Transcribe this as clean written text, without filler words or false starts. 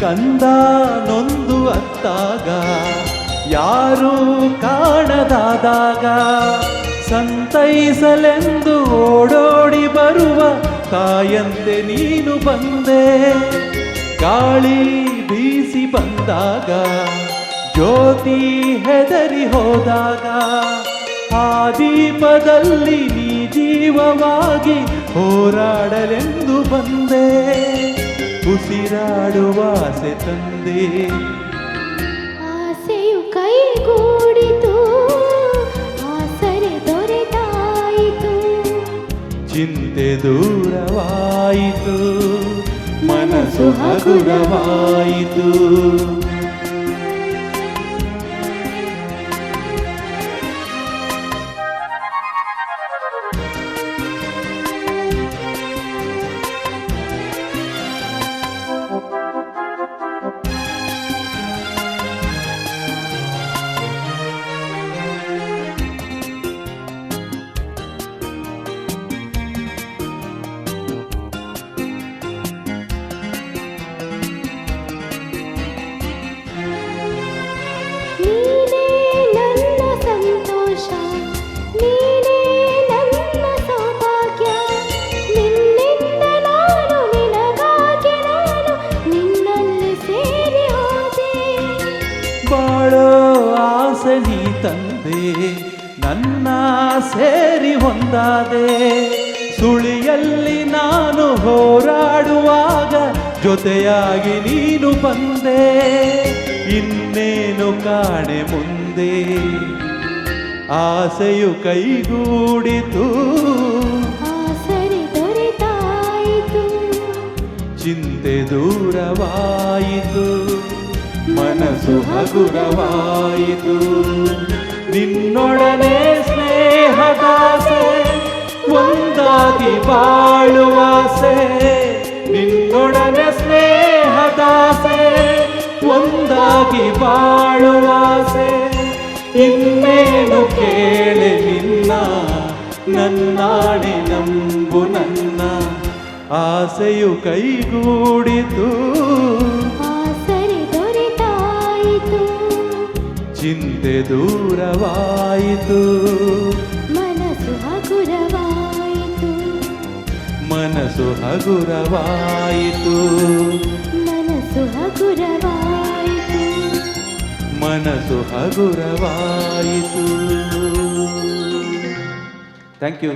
ಕಂದ ನೊಂದು ಅತ್ತಾಗ ಯಾರೂ ಕಾಣದಾದಾಗ ಸಂತೈಸಲೆಂದು ಓಡೋಡಿ ಬರುವ ತಾಯಂತೆ ನೀನು ಬಂದೆ. ಗಾಳಿ ಬೀಸಿ ಬಂದಾಗ ಜ್ಯೋತಿ ಹೆದರಿ ಹೋದಾಗ ಆ ದೀಪದಲ್ಲಿ ನೀ ಜೀವವಾಗಿ ಹೋರಾಡಲೆಂದು ಬಂದೆ. ಉಸಿರಾಡುವ ಆಸೆ ತಂದೆ. ಆಸೆಯು ಕೈಗೂಡಿತು, ಆಸರೆ ದೊರೆತಾಯಿತು, ಚಿಂತೆ ದೂರವಾಯಿತು, ಮನಸ್ಸು ಹಗುರವಾಯಿತು. ನೀನೇ ನನ್ನ ಸಂತೋಷ, ನೀನೇ ನನ್ನ ಸೌಭಾಗ್ಯ, ನಿನ್ನಿಂದ ನಾನು ನಿನಗಾಗಿ ನಾನು ನಿನ್ನಲ್ಲಿ ಸೇರಿ ಹೋದೆ. ಬಾಳೋ ಆಸೆ ನೀ ತಂದೆ, ನನ್ನ ಸೇರಿ ಹೊಂದಾದೆ. ಸುಳಿಯಲ್ಲಿ ನಾನು ಹೋರಾಡುವಾಗ ಜೊತೆಯಾಗಿ ನೀನು ಬಂದೆ. ಇನ್ನೇನು ಕಾಣೆ ಮುಂದೆ, ಆಸೆಯು ಕೈಗೂಡಿತು, ಆಸರೆ ದೊರೆತಾಯಿತು, ಚಿಂತೆ ದೂರವಾಯಿತು, ಮನಸ್ಸು ಹಗುರವಾಯಿತು. ನಿನ್ನೊಡನೆ ಸ್ನೇಹದಾಸೆ, ಒಂದಾಗಿ ಬಾಳುವಾಸೆ. ನಿನ್ನೊಡನೆ ಸ್ನೇಹದಾಸೆ, ಒಂದಾಗಿ ಬಾಳುವಾಸೆ. ಇನ್ನೇನು ಕೇಳೆ ನಿನ್ನ, ನನ್ನಾಣೆ ನಂಬು ನನ್ನ. ಆಸೆಯು ಕೈಗೂಡಿತು, ಆಸರೆ ದೊರೆತಾಯಿತು, ಚಿಂತೆ ದೂರವಾಯಿತು, ಮನಸ್ಸು ಹಗುರವಾಯಿತು, ಮನಸ್ಸು ಹಗುರವಾಯಿತು, ಮನಸ್ಸು ಹಗುರವಾಯಿತು. ಮನಸ್ಸು ಹಗುರವಾಯಿತು. Thank you.